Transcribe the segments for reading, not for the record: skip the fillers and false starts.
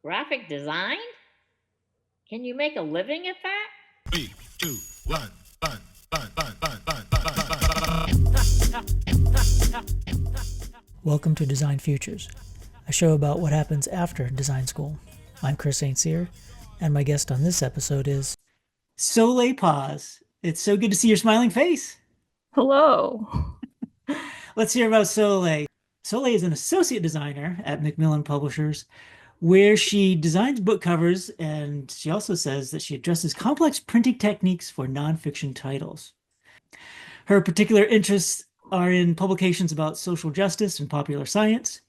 Graphic design? Can you make a living at that? 3, 2, 1, fun. Welcome to Design Futures, a show about what happens after design school. I'm Chris St. Cyr, and my guest on this episode is Soleil Paz. It's so good to see your smiling face. Hello. Let's hear about Soleil. Soleil is an associate designer at Macmillan Publishers, where she designs book covers, and she also says that she addresses complex printing techniques for nonfiction titles. Her particular interests are in publications about social justice and popular science.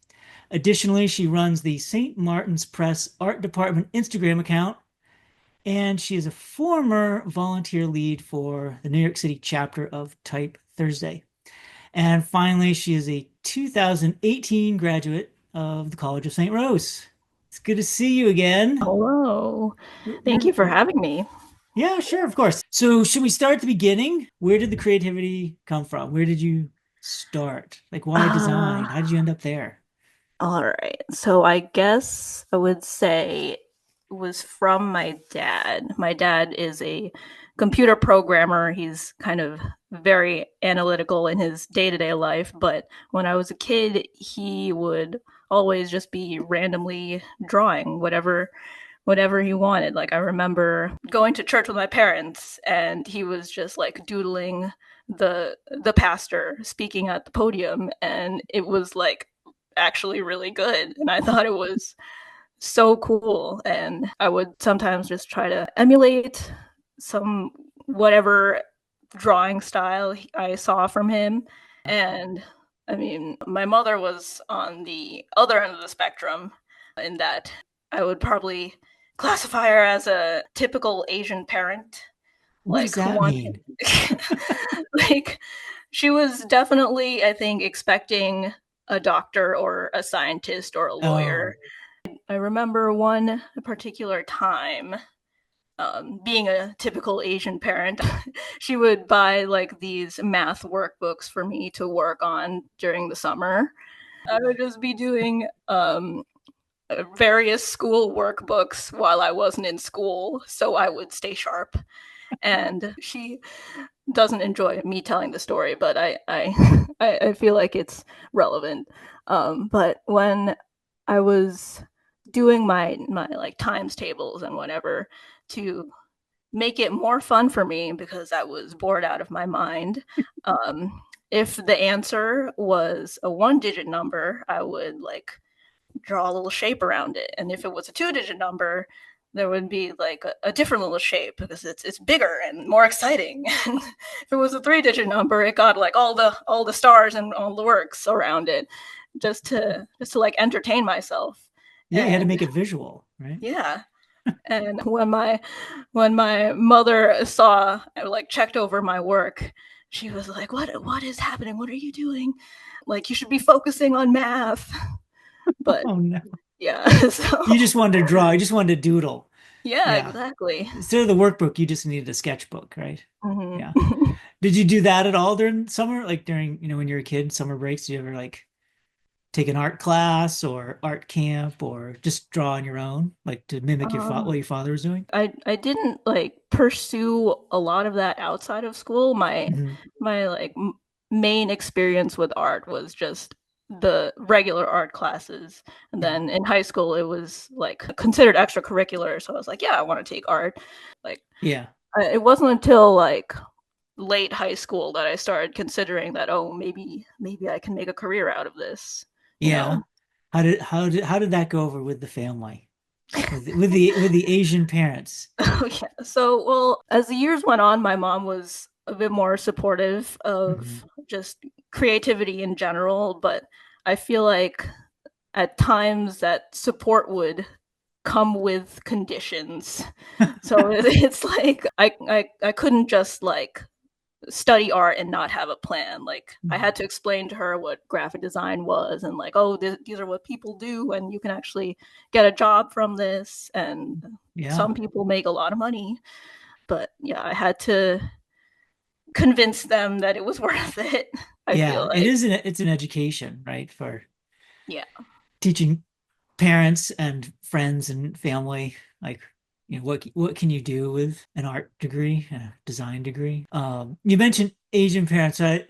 Additionally, she runs the St. Martin's Press Art Department Instagram account, and she is a former volunteer lead for the New York City chapter of Type Thursday. And finally, she is a 2018 graduate of the College of St. Rose. It's good to see you again. Hello. Thank you for having me. Yeah, sure, of course. So should we start at the beginning? Where did the creativity come from? Where did you start? Like, why design? How did you end up there? All right. So I guess I would say it was from my dad. My dad is a computer programmer. He's kind of very analytical in his day-to-day life, but when I was a kid, he would always just be randomly drawing whatever he wanted. Like, I remember going to church with my parents and he was just like doodling the pastor speaking at the podium, and it was like actually really good, and I thought it was so cool. And I would sometimes just try to emulate some whatever drawing style I saw from him. And I mean, my mother was on the other end of the spectrum in that I would probably classify her as a typical Asian parent. What does that mean? Like, she was definitely, I think, expecting a doctor or a scientist or a lawyer. I remember one particular time, being a typical Asian parent, she would buy like these math workbooks for me to work on during the summer. I would just be doing various school workbooks while I wasn't in school, so I would stay sharp. And she doesn't enjoy me telling the story, but I feel like it's relevant. But when I was doing my like times tables and whatever to make it more fun for me, because I was bored out of my mind, if the answer was a 1-digit number, I would like draw a little shape around it, and if it was a 2-digit number, there would be like a different little shape because it's bigger and more exciting. And if it was a 3-digit number, it got like all the stars and all the works around it, just to like entertain myself. Yeah, you had to make it visual, right? Yeah. And when my mother saw, like, checked over my work, she was like, what is happening? What are you doing? Like, you should be focusing on math. But oh no. Yeah. So, you just wanted to draw. You just wanted to doodle. Yeah, exactly. Instead of the workbook, you just needed a sketchbook, right? Mm-hmm. Yeah. Did you do that at all during summer? Like during, when you were a kid, summer breaks, did you ever like take an art class or art camp or just draw on your own, like to mimic what your father was doing? I didn't like pursue a lot of that outside of school. My like main experience with art was just the regular art classes, and then in high school it was like considered extracurricular, so I was like, yeah, I want to take art. Like, it wasn't until like late high school that I started considering that, oh, maybe I can make a career out of this. How did that go over with the family, with the Asian parents? Oh yeah. So, well, as the years went on, my mom was a bit more supportive of just creativity in general, but I feel like at times that support would come with conditions. So it's like I couldn't just like study art and not have a plan. Like, I had to explain to her what graphic design was, and like, oh, these are what people do, and you can actually get a job from this, and some people make a lot of money. But yeah, I had to convince them that it was worth it. I feel like it's an education, right? For teaching parents and friends and family, like, what can you do with an art degree, a design degree? You mentioned Asian parents. I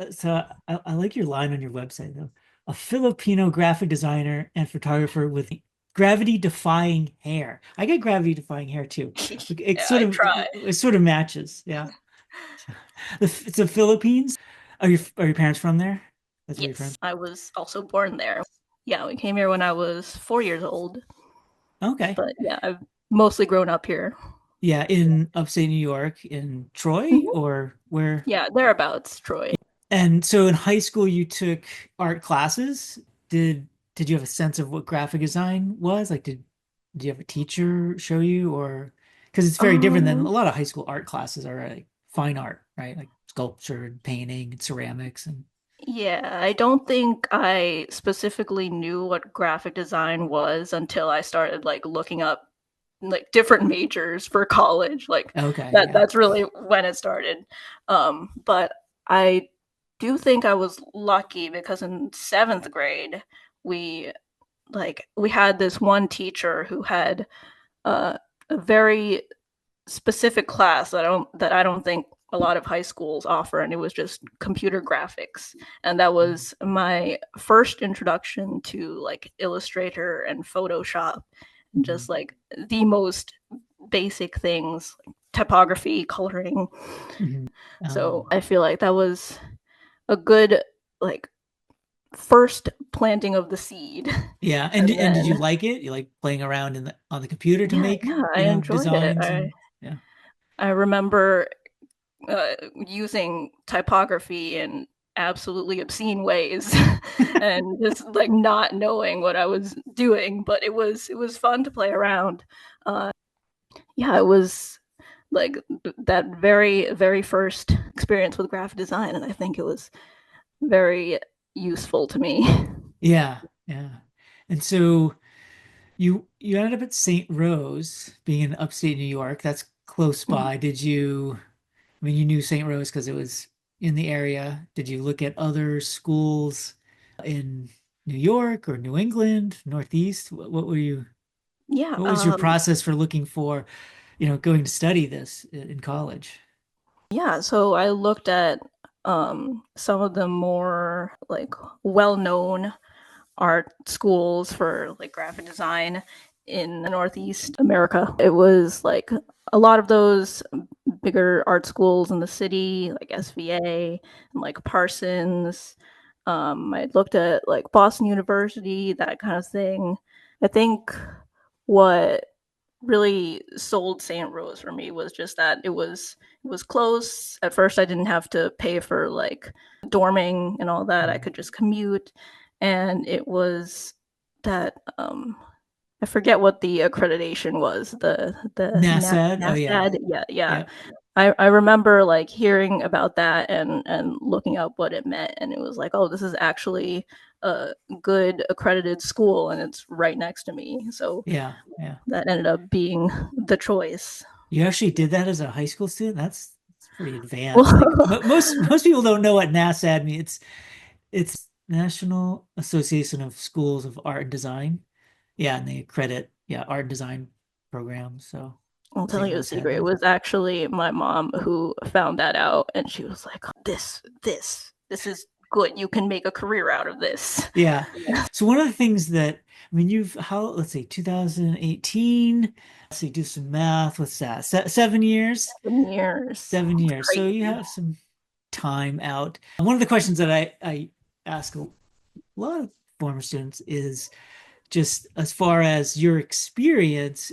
like your line on your website though. A Filipino graphic designer and photographer with gravity defying hair. I get gravity defying hair too. It Yeah, sort I of try. it sort of matches. Yeah. It's the Philippines. Are your parents from there? That's where you're from. Yes, I was also born there. Yeah, we came here when I was 4 years old, Okay. but yeah, I've mostly grown up here. Yeah, in upstate New York, in Troy, Mhm. or where? Yeah, thereabouts, Troy. And so in high school you took art classes. Did you have a sense of what graphic design was? Like did you have a teacher show you, or because it's very different than a Um, lot of high school art classes are like fine art, right? Like sculpture and painting and ceramics and yeah, I don't think I specifically knew what graphic design was until I started like looking up like different majors for college. Like okay, yeah. that's really when it started. But I do think I was lucky because in 7th grade we we had this one teacher who had a very specific class that I don't think a lot of high schools offer, and it was just computer graphics, and that was my first introduction to like Illustrator and Photoshop, and Mhm. just like the most basic things, like typography, coloring. Mhm. So I feel like that was a good like first planting of the seed. Yeah, and And did you then like it? You like playing around on the computer to yeah, make, yeah, I enjoyed it. designs I and yeah. I remember using typography in absolutely obscene ways and just like not knowing what I was doing, but it was fun to play around. Yeah, it was like that very first experience with graphic design, and I think it was very useful to me. Yeah, yeah. And so you ended up at St. Rose, being in upstate New York. That's close by. I mean, you knew St. Rose because it was in the area. Did you look at other schools in New York or New England, Northeast? Yeah, what was your process for looking for, going to study this in college? yeah. So I looked at some of the more like well-known art schools for like graphic design in Northeast America. It was like a lot of those bigger art schools in the city, like SVA and like Parsons. I looked at like Boston University, that kind of thing. I think what really sold St. Rose for me was just that it was close. At first I didn't have to pay for like dorming and all that. I Mhm. could just commute, and it was that I forget what the accreditation was. The NASAD? Oh yeah. NASDAD. Yeah, yeah. Yeah. I remember like hearing about that and looking up what it meant, and it was like, oh, this is actually a good accredited school, and it's right next to me. So Yeah. Yeah. that ended up being the choice. You actually did that as a high school student? That's pretty advanced. Like Well, most people don't know what NASAD means. It's National Association of Schools of Art and Design. Yeah, and they accredit, art and design programs. So I'll tell St. you a Rose had secret. It that. was actually my mom who found that out, and she was like, this is good. You can make a career out of this. Yeah. So one of the things that I mean, let's say 2018. Let's see, do some math. What's that? 7 years. 7 years. 7 years. So you Crazy. have some time out. One of the questions that I ask a lot of former students is just as far as your experience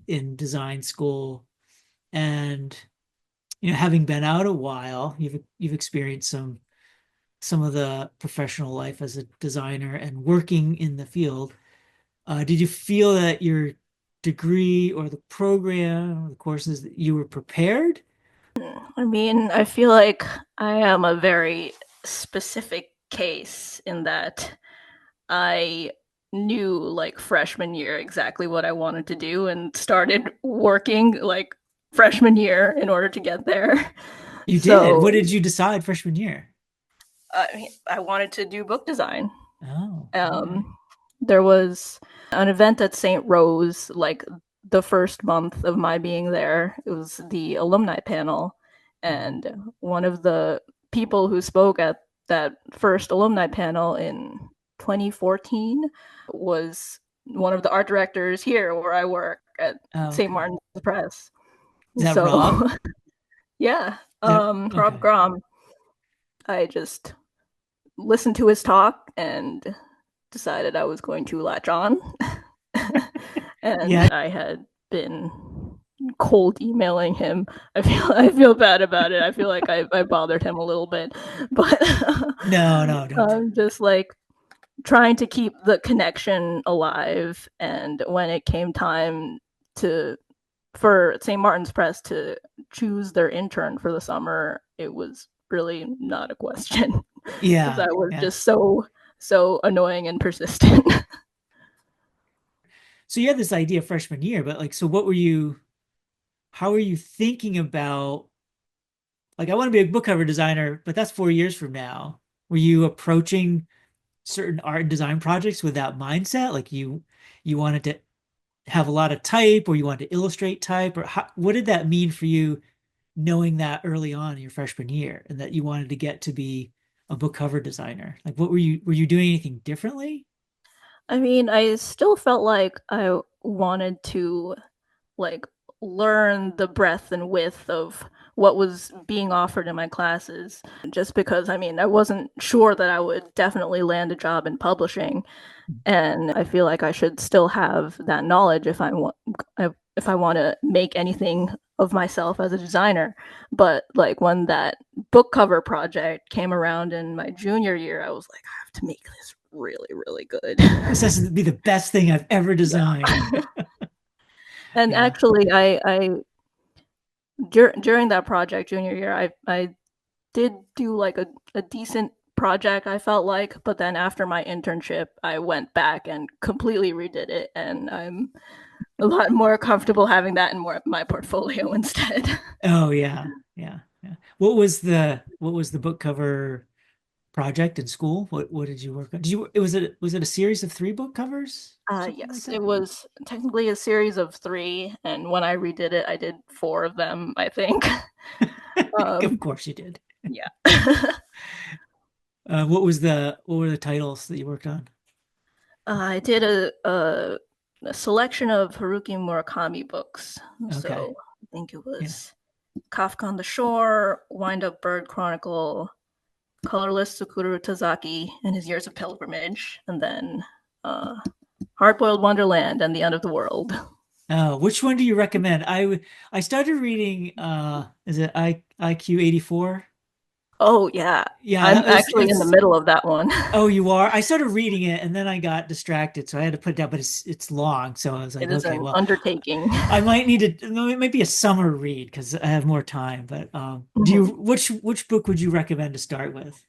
in design school, and having been out a while, you've experienced some of the professional life as a designer and working in the field. Did you feel that your degree or the program or the courses that you were prepared? I mean, I feel like I am a very specific case in that I knew like freshman year exactly what I wanted to do and started working like freshman year in order to get there. You did. So What did you decide freshman year? I wanted to do book design. Oh, okay. Um, There was an event at St. Rose, like the first month of my being there. It was the alumni panel, and one of the people who spoke at that first alumni panel in 2014 was one of the art directors here where I work at Oh, St. okay. Martin's Press. Is that Rob? So, yeah, Yep. Rob Okay. Grom. I just listened to his talk and decided I was going to latch on. Yeah. And I had been cold emailing him. I feel bad about it. I feel like I bothered him a little bit, but No, no, don't do I'm just like trying to keep the connection alive. And when it came time to for St. Martin's Press to choose their intern for the summer, it was really not a question because Yeah. I was Yeah. just so annoying and persistent. So you had this idea freshman year, but like, so how were you thinking about, like, I want to be a book cover designer, but that's 4 years from now. Were you approaching certain art and design projects with that mindset? Like you wanted to have a lot of type, or you wanted to illustrate type, or what did that mean for you knowing that early on in your freshman year and that you wanted to get to be a book cover designer? Like, what were you doing anything differently? I mean, I still felt like I wanted to like learn the breadth and width of what was being offered in my classes just because I mean, I wasn't sure that I would definitely land a job in publishing, and I feel like I should still have that knowledge if I want to make anything of myself as a designer. But like when that book cover project came around in my junior year, I was like, I have to make this really, really good. This has to be the best thing I've ever designed. Yeah. And Yeah. actually, during that project junior year, I did do like a decent project, I felt like, but then after my internship I went back and completely redid it, and I'm a lot more comfortable having that in my portfolio instead. Oh yeah. Yeah. Yeah. What was the book cover project in school? What did you work on? Did you was it a series of three book covers? Something like Yes, that? it was technically a series of three, and when I redid it I did four of them, I think. Of um course you did. yeah. What were the titles that you worked on? I did a selection of Haruki Murakami books. Okay. So I think it Yeah. was Kafka on the Shore, Wind Up Bird Chronicle, Colorless Sukuru Tazaki and His Years of Pilgrimage, and then uh, Hard Boiled Wonderland and the End of the World. Oh, which one do you recommend? I started reading is it IQ 84? Oh, yeah. Yeah, I'm that was actually in the that's middle of that one. oh, you are. I started reading it and then I got distracted, so I had to put it down, but it's long, so I was It like, is okay, an well, undertaking. I might need to no, it might be a summer read because I have more time, but do you Mhm. which book would you recommend to start with?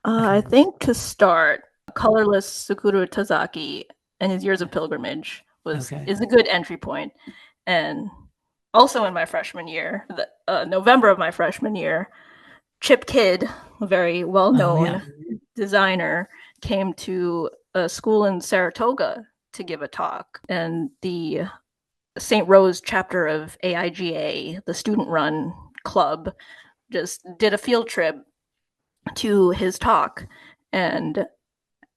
I think to start, Colorless Sukuru Tazaki and His Years of Pilgrimage was Okay. is a good entry point. And also in my freshman year, November of my freshman year, Chip Kidd, a very well Oh yeah. known designer, came to a school in Saratoga to give a talk. And the St. Rose chapter of AIGA, the student run club, just did a field trip to his talk. And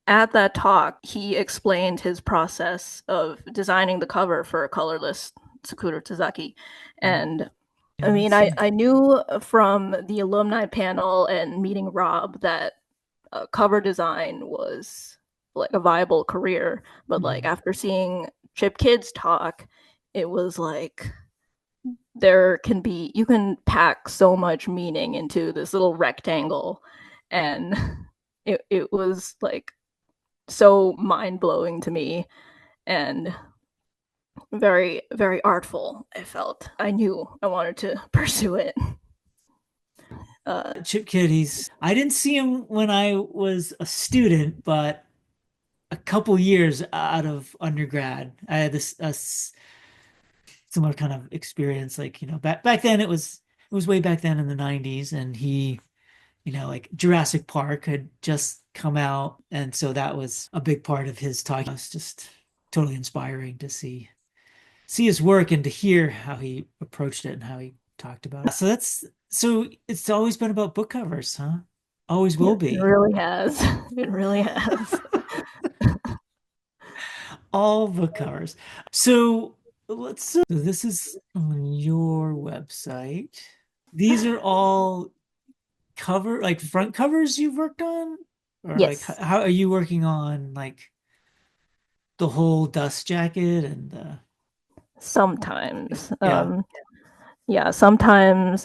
at that talk, he explained his process of designing the cover for Colorless Sakura Tazaki. And Yeah, I mean, that's I knew from the alumni panel and meeting Rob that cover design was like a viable career. But like mhm. after seeing Chip Kidd's talk, it was like you can pack so much meaning into this little rectangle, and it was like so mind blowing to me and very very artful. I felt I knew I wanted to pursue it. uh Chip Kidd, I didn't see him when I was a student, but a couple years out of undergrad, I had this similar kind of experience. Like, back then it was way back then in the 90s, and he like Jurassic Park had just come out, and so that was a big part of his talk. It was just totally inspiring to see his work and to hear how he approached it and how he talked about it. So it's always been about book covers, huh? Always will It be. really has. It really has. All book covers. So so this is on your website. These are all front covers you've worked on? Or like Yes. how are you working on like the whole dust jacket and the Sometimes. yeah. Yeah, sometimes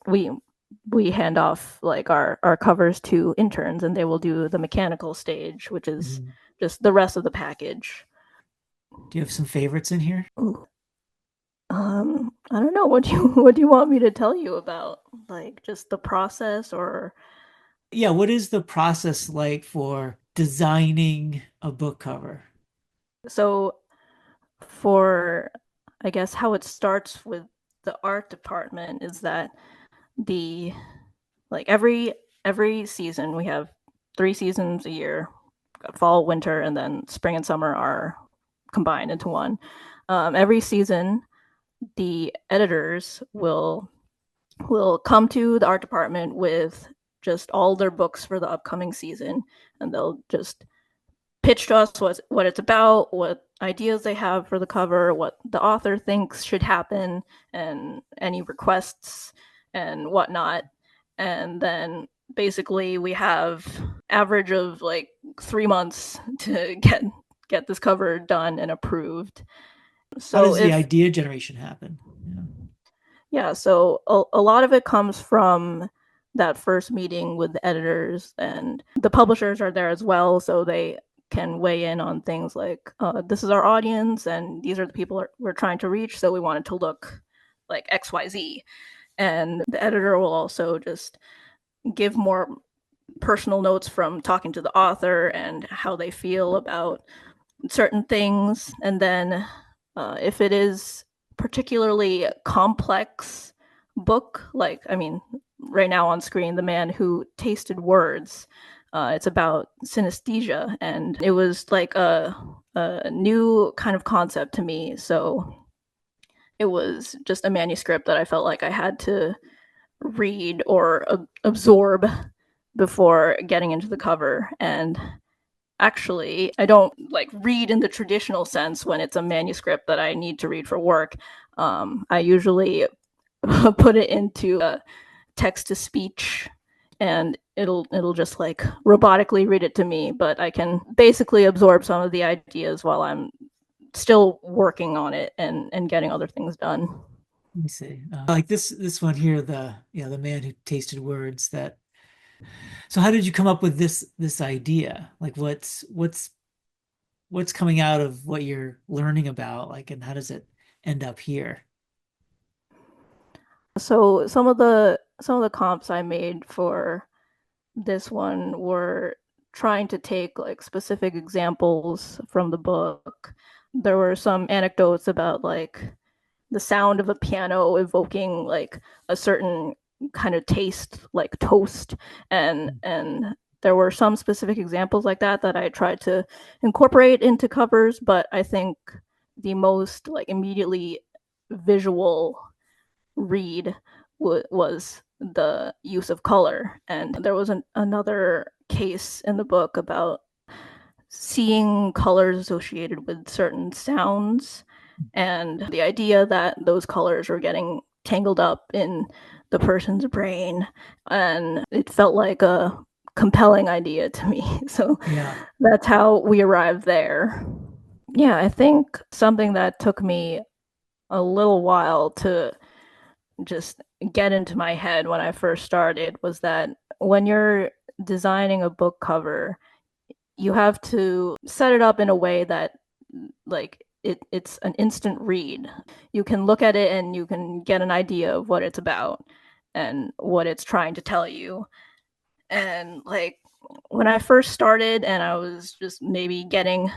we hand off like our covers to interns and they will do the mechanical stage, which is Mhm. just the rest of the package. Do you have some favorites in here? Ooh. I don't know. What do you want me to tell you about? Like just the process or Yeah, what is the process like for designing a book cover? so for I guess how it starts with the art department is that the like every season we have 3 seasons a year, fall, winter, and then spring and summer are combined into one. Every season, the editors will come to the art department with just all their books for the upcoming season, and they'll just pitch to us what it's about, what ideas they have for the cover, what the author thinks should happen, and any requests and whatnot. And then basically we have average of like 3 months to get this cover done and approved. How So does the if idea generation happen? Yeah. yeah, so a lot of it comes from that first meeting with the editors, and the publishers are there as well, so they can weigh in on things like this is our audience and these are the people we're trying to reach, so we want it to look like XYZ. And the editor will also just give more personal notes from talking to the author and how they feel about certain things. And then if it is particularly complex book, like I mean, right now on screen, The Man Who Tasted Words. It's about synesthesia, and it was like a new kind of concept to me. So it was just a manuscript that I felt like I had to read or absorb before getting into the cover. And actually, I don't like read in the traditional sense when it's a manuscript that I need to read for work. I usually put it into text to speech, and it'll just like robotically read it to me. But I can basically absorb some of the ideas while I'm still working on it and getting other things done. Let me see. Like this one here, the man who tasted words. That. So how did you come up with this idea? Like what's coming out of what you're learning about? Like, and how does it end up here? So some of the comps I made for this one were trying to take like specific examples from the book. There were some anecdotes about like the sound of a piano evoking like a certain kind of taste, like toast, and there were some specific examples like that I tried to incorporate into covers. But I think the most like immediately visual read was the use of color. And there was another case in the book about seeing colors associated with certain sounds and the idea that those colors were getting tangled up in the person's brain. And it felt like a compelling idea to me. So Yeah. that's how we arrived there. Yeah, I think something that took me a little while to just get into my head when I first started was that when you're designing a book cover, you have to set it up in a way that like it's an instant read. You can look at it and you can get an idea of what it's about and what it's trying to tell you. And like when I first started and I was just maybe getting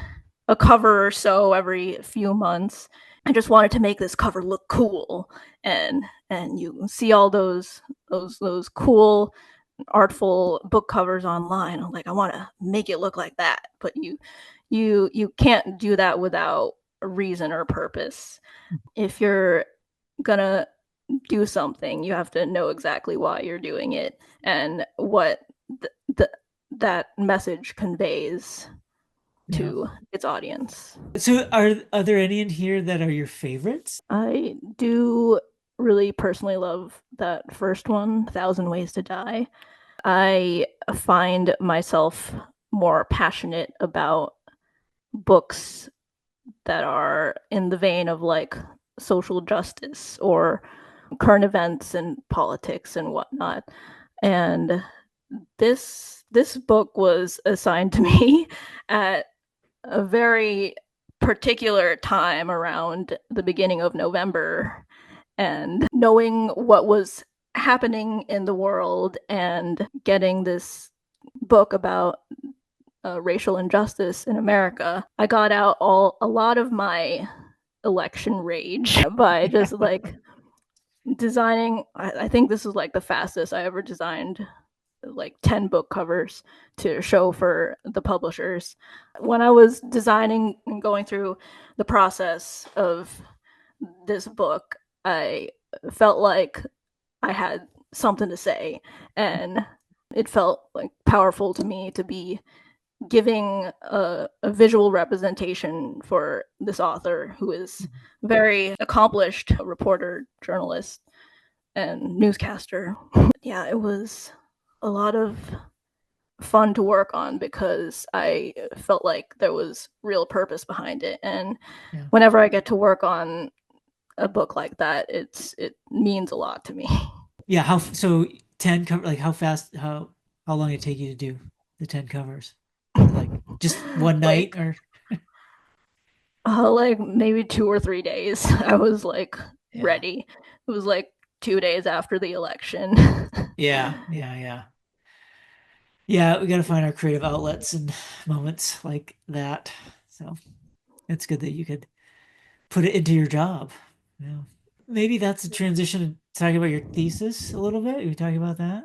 a cover or so every few months, I just wanted to make this cover look cool, and you see all those cool artful book covers online. I'm like, I want to make it look like that, but you can't do that without a reason or purpose. If you're gonna do something, you have to know exactly why you're doing it and what that message conveys to its audience. So are there any in here that are your favorites? I do really personally love that first one, 1,000 Ways to Die. I find myself more passionate about books that are in the vein of like social justice or current events and politics and whatnot. And this book was assigned to me at a very particular time around the beginning of November, and knowing what was happening in the world and getting this book about racial injustice in America, I got out a lot of my election rage by just like designing. I think this is like the fastest I ever designed like 10 book covers to show for the publishers. When I was designing and going through the process of this book, I felt like I had something to say, and it felt like powerful to me to be giving a visual representation for this author who is very accomplished reporter, journalist, and newscaster. Yeah, it was a lot of fun to work on because I felt like there was real purpose behind it. And whenever I get to work on a book like that, it means a lot to me. Yeah, so 10 cover, like how long did it take you to do the 10 covers? Like just one night or like maybe 2 or 3 days. I was like ready. It was like 2 days after the election. Yeah, we got to find our creative outlets and moments like that. So it's good that you could put it into your job. Yeah. Maybe that's a transition to talking about your thesis a little bit. We talking about that?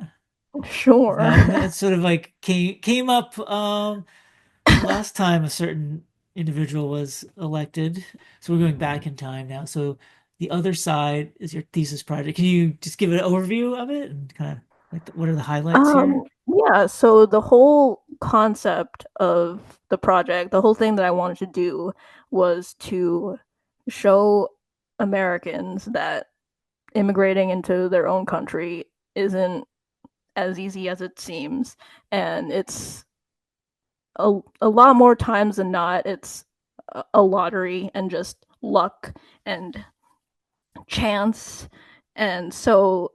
Sure. It's sort of like came up last time a certain individual was elected. So we're going back in time now. So the other side is your thesis project. Can you just give an overview of it and kind of like what are the highlights here? Yeah, so the whole concept of the project, the whole thing that I wanted to do was to show Americans that immigrating into their own country isn't as easy as it seems, and it's a lot more times than not it's a lottery and just luck and chance. And so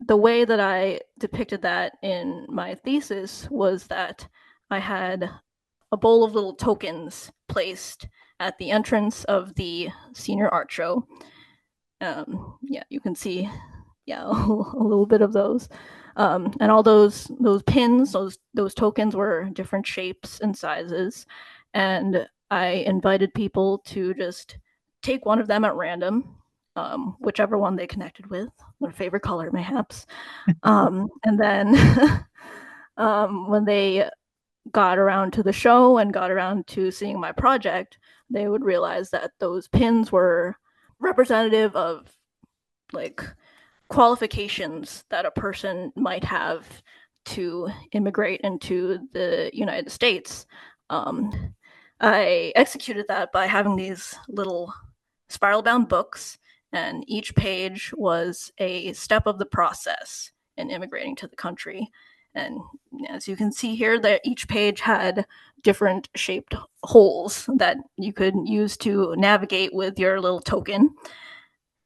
the way that I depicted that in my thesis was that I had a bowl of little tokens placed at the entrance of the senior art show. You can see, a little bit of those, and all those pins, those tokens were different shapes and sizes, and I invited people to just take one of them at random, whichever one they connected with, their favorite color, mayhaps. And then when they got around to the show and got around to seeing my project, they would realize that those pins were representative of like qualifications that a person might have to immigrate into the United States. I executed that by having these little spiral bound books, and each page was a step of the process in immigrating to the country. And as you can see here, that each page had different shaped holes that you could use to navigate with your little token.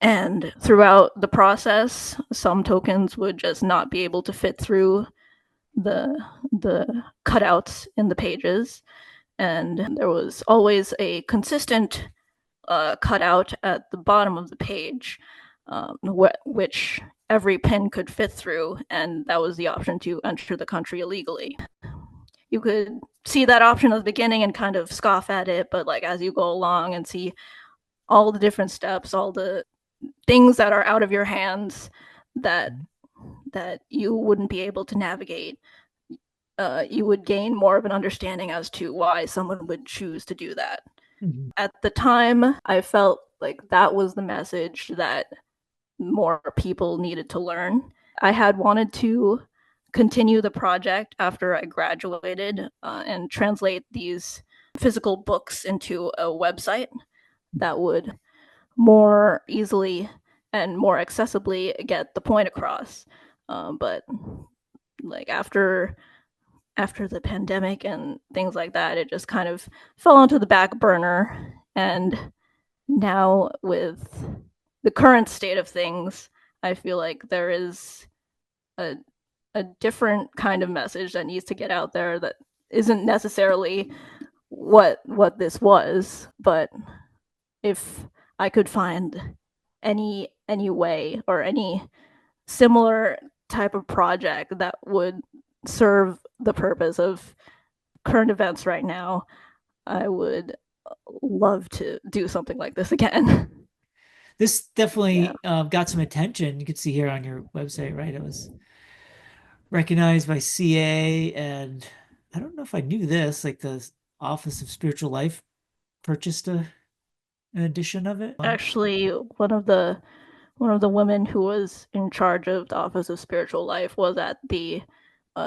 And throughout the process, some tokens would just not be able to fit through the cutouts in the pages. And there was always a consistent cutout at the bottom of the page, which every pin could fit through, and that was the option to enter the country illegally. You could see that option at the beginning and kind of scoff at it, but like as you go along and see all the different steps, all the things that are out of your hands that that you wouldn't be able to navigate, you would gain more of an understanding as to why someone would choose to do that. Mhm. At the time, I felt like that was the message that more people needed to learn. I had wanted to continue the project after I graduated and translate these physical books into a website that would more easily and more accessibly get the point across. But like after the pandemic and things like that, it just kind of fell onto the back burner. And now with the current state of things, I feel like there is a different kind of message that needs to get out there that isn't necessarily what this was, but if I could find any way or any similar type of project that would serve the purpose of current events right now, I would love to do something like this again. This definitely Yeah. got some attention. You could see here on your website, right? It was recognized by CA, and I don't know if I knew this, like the Office of Spiritual Life purchased an edition of it. Actually, one of the women who was in charge of the Office of Spiritual Life was at the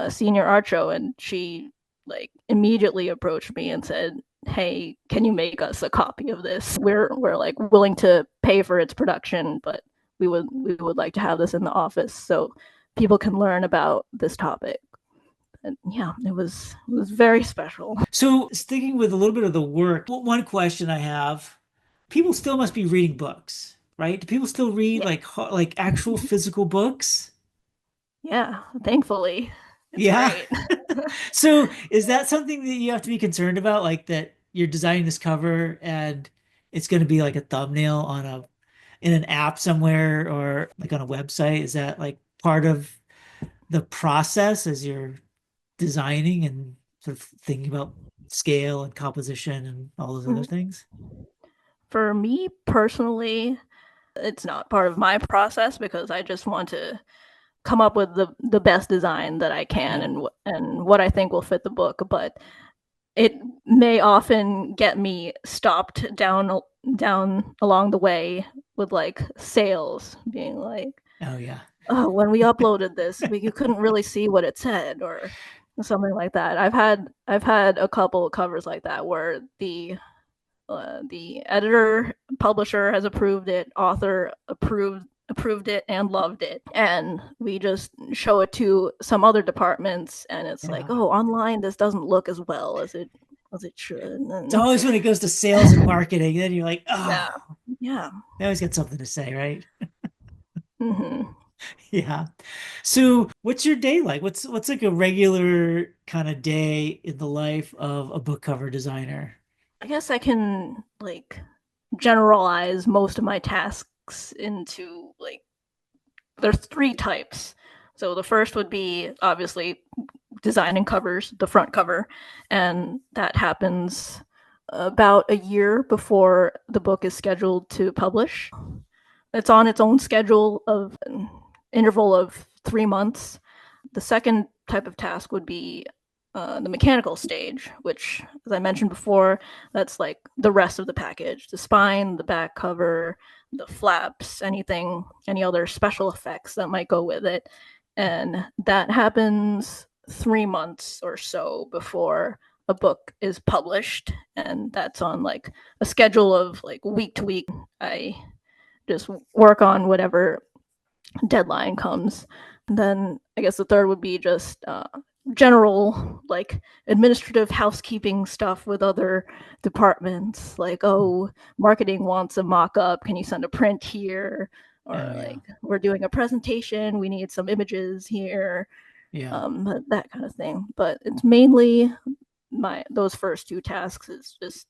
senior art show, and she like immediately approached me and said, "Hey, can you make us a copy of this? We're like willing to pay for its production, but we would like to have this in the office so people can learn about this topic." And yeah, it was very special. So, sticking with a little bit of the work, one question I have, people still must be reading books, right? Do people still read Yeah, like actual physical books? yeah. Thankfully, it's Yeah. great. So, is that something that you have to be concerned about, like that you're designing this cover and it's going to be like a thumbnail on a in an app somewhere or like on a website? Is that like part of the process as you're designing and sort of thinking about scale and composition and all those other things? For me personally, it's not part of my process because I just want to come up with the best design that I can Yeah. and what I think will fit the book. But it may often get me stopped down along the way with like sales being like, Oh yeah. oh, when we uploaded this, you couldn't really see what it said or something like that. I've had a couple of covers like that where the editor publisher has approved it, author approved it and loved it, and we just show it to some other departments and it's like, Yeah. oh, online this doesn't look as well as it should. It's And always when it goes to sales and marketing, then you're like, yeah, oh, yeah. they always got something to say, right? Hmm. Yeah. So what's your day like? What's like a regular kind of day in the life of a book cover designer? I guess I can like generalize most of my tasks into like there's three types. So the first would be obviously designing covers, the front cover, and that happens about a year before the book is scheduled to publish. It's on its own schedule of an interval of 3 months. The second type of task would be the mechanical stage, which, as I mentioned before, that's like the rest of the package: the spine, the back cover, the flaps, any other special effects that might go with it. And that happens 3 months or so before a book is published. And that's on like a schedule of like week to week. I just work on whatever deadline comes. And then I guess the third would be just general like administrative housekeeping stuff with other departments, like, oh, marketing wants a mock-up, can you send a print here, or Oh yeah. like we're doing a presentation, we need some images here, Yeah. that kind of thing. But it's mainly those first two tasks is just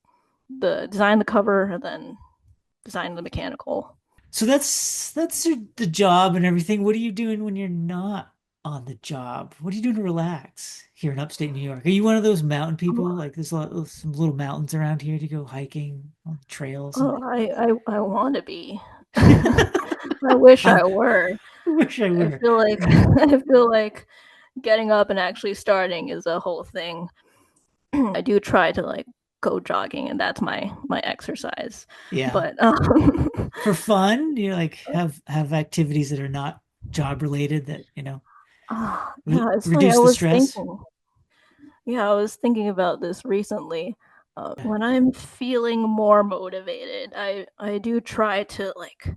the design the cover and then design the mechanical. So that's the job and everything. What are you doing when you're not on the job? What are you doing to relax here in upstate New York? Are you one of those mountain people? Like there's some little mountains around here to go hiking on trails and Oh, I want to be. I wish I'm I were. wish I I were. feel like I feel like getting up and actually starting is a whole thing. I do try to like go jogging, and that's my exercise. Yeah. But For fun, you like have activities that are not job related that, yeah, it's funny. reduce the stress. I was thinking about this recently. When I'm feeling more motivated, I do try to like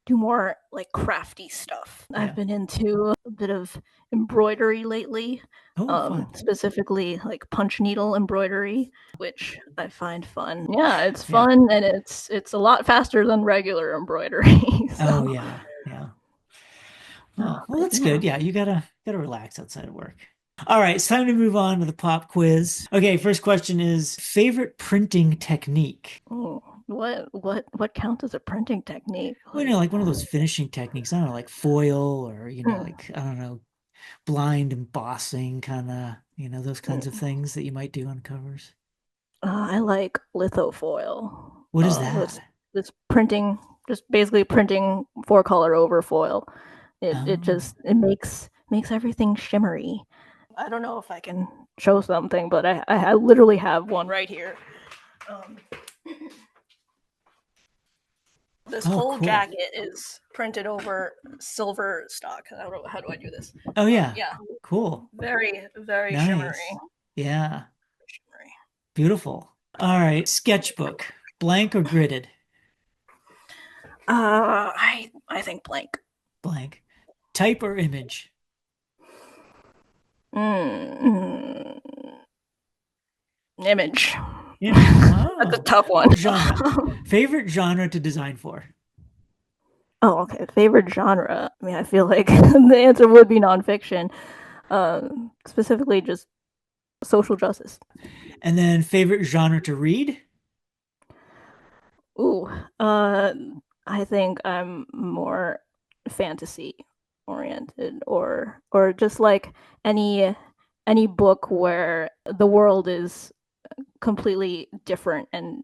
do more like crafty stuff. Yeah. I've been into a bit of embroidery lately, Oh, fun. specifically like punch needle embroidery, which I find fun. Yeah, it's Yeah. fun and it's a lot faster than regular embroidery. Oh, So, yeah. Yeah. Oh, well, but that's good. Yeah, you gotta relax outside of work. All right, it's time to move on to the pop quiz. Okay, first question is favorite printing technique. Oh, what counts as a printing technique? Well, like one of those finishing techniques. I don't know, like foil or, Hmm. like, I don't know, blind embossing kind of, those kinds of things that you might do on covers. I like lithofoil. What is That's that? this printing, just basically printing four color over foil. It Oh, just it makes everything shimmery. I don't know if I can show something, but I literally have one right here. Um, this oh, whole cool. jacket is printed over silver stock. I don't know how do I do this. Oh, yeah. Yeah, Cool. very very shimmery. Nice. Yeah. Shimmery. Beautiful. All right. Sketchbook, blank or gridded? I think blank. Blank. Type or image? Mm, image. Yeah. That's a Oh. tough one. Genre. Favorite genre to design for? Oh, okay. Favorite genre. I mean, I feel like the answer would be nonfiction, specifically just social justice. And then favorite genre to read? Ooh, I think I'm more fantasy oriented, or just like any book where the world is completely different and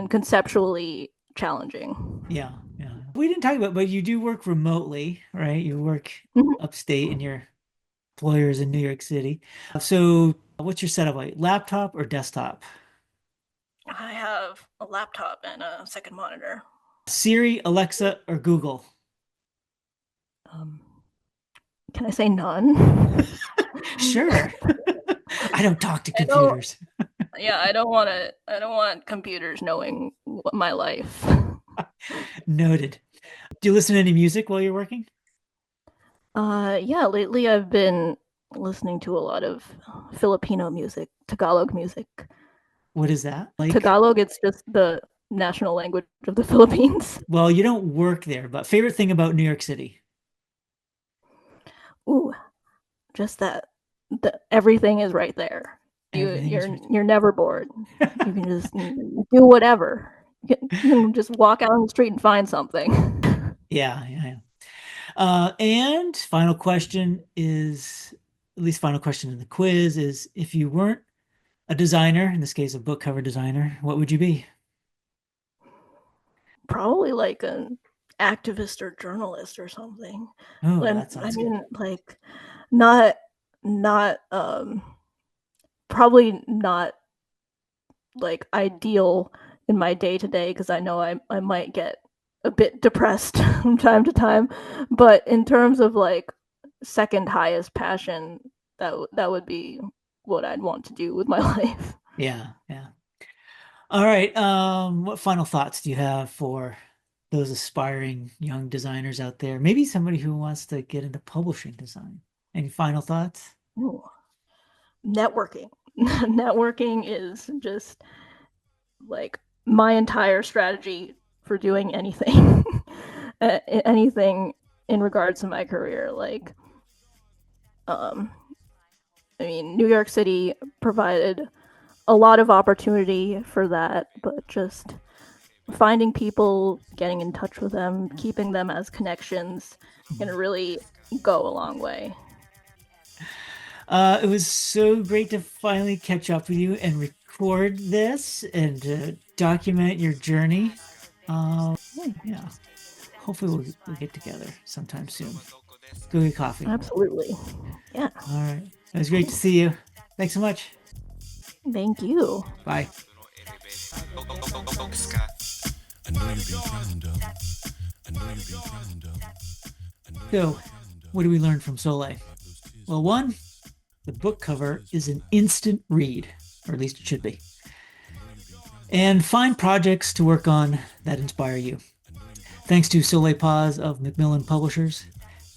conceptually challenging. Yeah. Yeah. We didn't talk about, but you do work remotely, right? You work Mhm. upstate and your employer's in New York City. So what's your setup like? Laptop or desktop? I have a laptop and a second monitor. Siri, Alexa, or Google? Um, can I say none? Sure. I don't talk to I don't. computers. Yeah, I don't want to. I don't want computers knowing my life. Noted. Do you listen to any music while you're working? Yeah. Lately, I've been listening to a lot of Filipino music, Tagalog music. What is that? Like, Tagalog, it's just the national language of the Philippines. well, you don't work there, but favorite thing about New York City? Ooh, just that everything is right there. Everything is You're never bored. You can just do whatever. You can just walk out on the street and find something. Yeah, yeah, yeah. And final question is, at least final question in the quiz is, if you weren't a designer, in this case, a book cover designer, what would you be? Probably like an activist or journalist or something. Oh, And that I sounds mean, good. like, not probably not like ideal in my day to day because I know I might get a bit depressed from time to time. But in terms of like second highest passion, that would be what I'd want to do with my life. Yeah, yeah. All right. What final thoughts do you have for those aspiring young designers out there? Maybe somebody who wants to get into publishing design. Any final thoughts? Ooh. Networking. Networking is just like my entire strategy for doing anything. Anything in regards to my career. Like, I mean, New York City provided a lot of opportunity for that, but just finding people, getting in touch with them, keeping them as connections can really go a long way. It was so great to finally catch up with you and record this and document your journey. Yeah. hopefully we'll get together sometime soon. Go get coffee. Absolutely. Yeah. All right. It was great to see you. Thanks so much. Thank you. Bye. So, what do we learn from Soleil? Well, one, the book cover is an instant read, or at least it should be. And find projects to work on that inspire you. Thanks to Soleil Paz of Macmillan Publishers.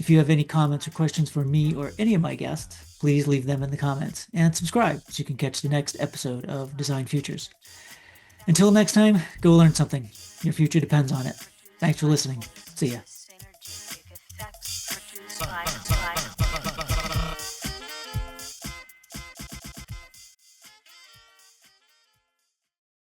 If you have any comments or questions for me or any of my guests, please leave them in the comments and subscribe so you can catch the next episode of Design Futures. Until next time, go learn something. Your future depends on it. Thanks for listening. See ya.